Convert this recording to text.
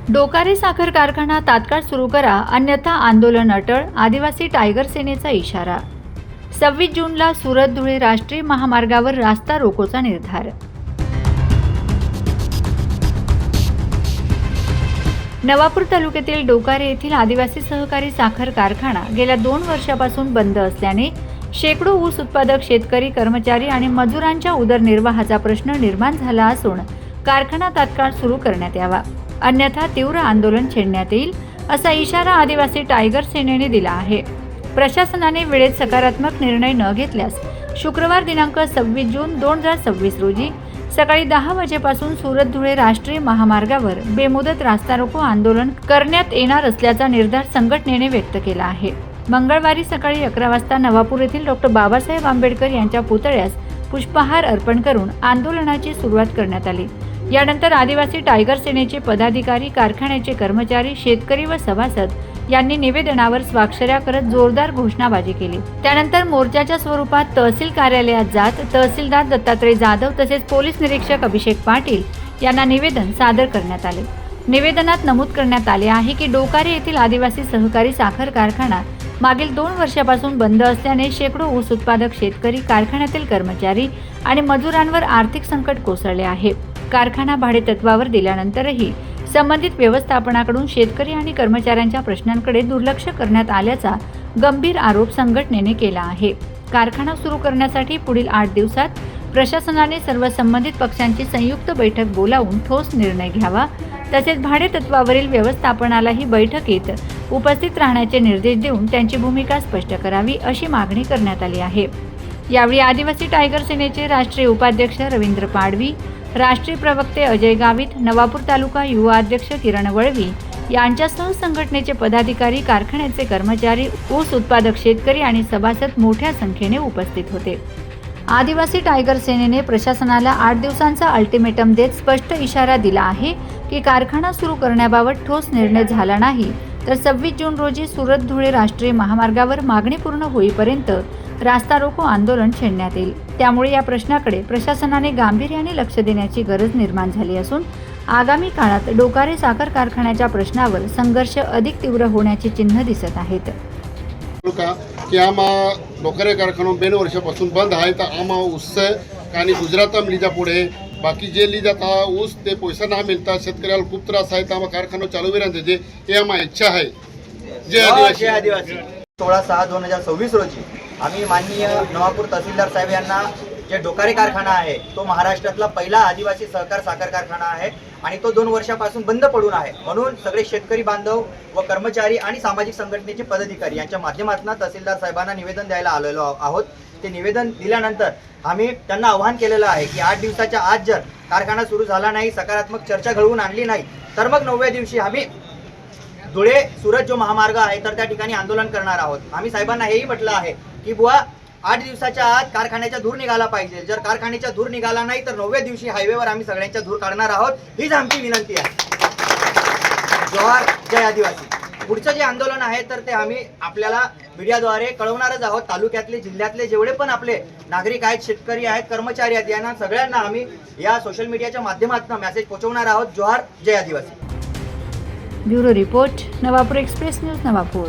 डोकारे साखर कारखाना तात्काळ सुरू करा, अन्यथा आंदोलन अटळ. आदिवासी टायगर सेनेचा इशारा. 26 जूनला सुरत धुळे राष्ट्रीय महामार्गावर रास्ता रोकोचा निर्धार. नवापूर तालुक्यातील डोकारे येथील आदिवासी सहकारी साखर कारखाना गेल्या 2 वर्षापासून बंद असल्याने शेकडो ऊस उत्पादक शेतकरी, कर्मचारी आणि मजुरांच्या उदरनिर्वाहाचा प्रश्न निर्माण झाला असून कारखाना तात्काळ सुरू करण्यात यावा, अन्यथा तीव्र आंदोलन छेडण्यात येईल, असा इशारा आदिवासी टायगर सेनेने दिला आहे. प्रशासनाने वेळेत सकारात्मक निर्णय न घेतल्यास शुक्रवार दिनांक 26 जून 2026 रोजी सकाळी 10 वाजेपासून सुरत धुळे राष्ट्रीय महामार्गावर बेमुदत रास्ता रोको आंदोलन करण्यात येणार असल्याचा निर्धार संघटनेने व्यक्त केला आहे. मंगळवारी सकाळी 11 वाजता नवापूर येथील डॉ. बाबासाहेब आंबेडकर यांच्या पुतळ्यास पुष्पहार अर्पण करून आंदोलनाची सुरुवात करण्यात आली. यानंतर आदिवासी टायगर सेनेचे पदाधिकारी, कारखान्याचे कर्मचारी, शेतकरी व सभासद यांनी निवेदनावर स्वाक्षऱ्या करत जोरदार घोषणाबाजी केली. त्यानंतर मोर्चाच्या स्वरूपात तहसील कार्यालयात जात तहसीलदार दत्तात्रय जाधव तसेच पोलीस निरीक्षक अभिषेक पाटील यांना निवेदन सादर करण्यात आले. निवेदनात नमूद करण्यात आले आहे की डोकारे येथील आदिवासी सहकारी साखर कारखाना मागील 2 वर्षापासून बंद असल्याने शेकडो ऊस उत्पादक शेतकरी, कारखान्यातील कर्मचारी आणि मजुरांवर आर्थिक संकट कोसळले आहे. कारखाना भाडेतत्वावर दिल्यानंतरही संबंधित व्यवस्थापनाकडून शेतकरी आणि कर्मचाऱ्यांच्या प्रश्नांकडे दुर्लक्ष करण्यात आल्याचा गंभीर आरोप संघटनेने केला आहे. कारखाना सुरू करण्यासाठी पुढील 8 दिवसात प्रशासनाने सर्व संबंधित पक्षांची संयुक्त बैठक बोलावून ठोस निर्णय घ्यावा, तसेच भाडेतत्वावरील व्यवस्थापनालाही बैठकीत उपस्थित राहण्याचे निर्देश देऊन त्यांची भूमिका स्पष्ट करावी, अशी मागणी करण्यात आली आहे. यावेळी आदिवासी टायगर सेनेचे राष्ट्रीय उपाध्यक्ष रवींद्र पाडवी, राष्ट्रीय प्रवक्ते अजय गावित, नवापूर तालुका युवा अध्यक्ष किरण वळवी यांच्यासह संघटनेचे पदाधिकारी, कारखान्याचे कर्मचारी, ऊस उत्पादक शेतकरी आणि सभासद मोठ्या संख्येने उपस्थित होते. आदिवासी टायगर सेनेने प्रशासनाला 8 दिवसांचा अल्टिमेटम देत स्पष्ट इशारा दिला आहे की कारखाना सुरू करण्याबाबत ठोस निर्णय झाला नाही तर 26 जून रोजी सुरत धुळे राष्ट्रीय महामार्गावर मागणी पूर्ण होईपर्यंत रास्ता रोको आंदोलन छेडण्यात येईल. त्यामुळे या प्रश्नाकडे प्रशासनाने गांभीर्याने लक्ष देण्याची गरज निर्माण झाली असून आगामी काळात डोकारे साखर कारखान्याच्या प्रश्नावर संघर्ष अधिक तीव्र होण्याची चिन्ह दिसत आहेत. की आम्हा डोकारे कारखानो 2 वर्षापासून बंद आहे, तर आम्हा ऊस आणि गुजरात लिजा पुढे बाकी जे ली जाता ऊस ते पैसा ना मिळता शेतकऱ्याला खूप त्रास आहे, तर आम्हा कारखानो चालू राहते हे आम्हा इच्छा आहे. जय आदिवासी. 16/6/2026 रोजी आम्ही माननीय नवापूर तहसीलदार साहेब यांना जे डोकारे कारखाना आहे तो महाराष्ट्रातला पहिला आदिवासी सहकार साखर कारखाना आहे आणि तो 2 वर्षापासून बंद पडून आहे, म्हणून सगळे शेतकरी बांधव व कर्मचारी आणि सामाजिक संघटनेचे पदाधिकारी यांच्या माध्यमातून तहसीलदार साहेबांना निवेदन द्यायला आलेलो आहोत. ते निवेदन दिल्यानंतर आम्ही त्यांना आवाहन केलेलं आहे की 8 दिवसाच्या आत जर कारखाना सुरू झाला नाही, सकारात्मक चर्चा घडवून आणली नाही, तर मग 9व्या दिवशी आम्ही धुळे सुरत जो महामार्ग आहे तर त्या ठिकाणी आंदोलन करणार आहोत. आम्ही साहेबांना हेही म्हटलं आहे की बुवा 8 दिवसाच्या आत कारखान्याचा धूर निघाला पाहिजे. जर कारखान्याचा धूर निघाला नाही तर 9व्या दिवशी हायवेवर आम्ही सगळ्यांचा धूर काढणार आहोत. हीच आमची विनंती आहे. जोहार, जय आदिवासी. पुढचं जे आंदोलन आहे तर ते आम्ही आपल्याला मीडियाद्वारे कळवणारच आहोत. तालुक्यातले, जिल्ह्यातले जेवढे पण आपले नागरिक आहेत, शेतकरी आहेत, कर्मचारी आहेत, यांना सगळ्यांना आम्ही या सोशल मीडियाच्या माध्यमातून मेसेज पोहोचवणार आहोत. जोहार, जय आदिवासी. Bureau report, Navapur express news, Navapur.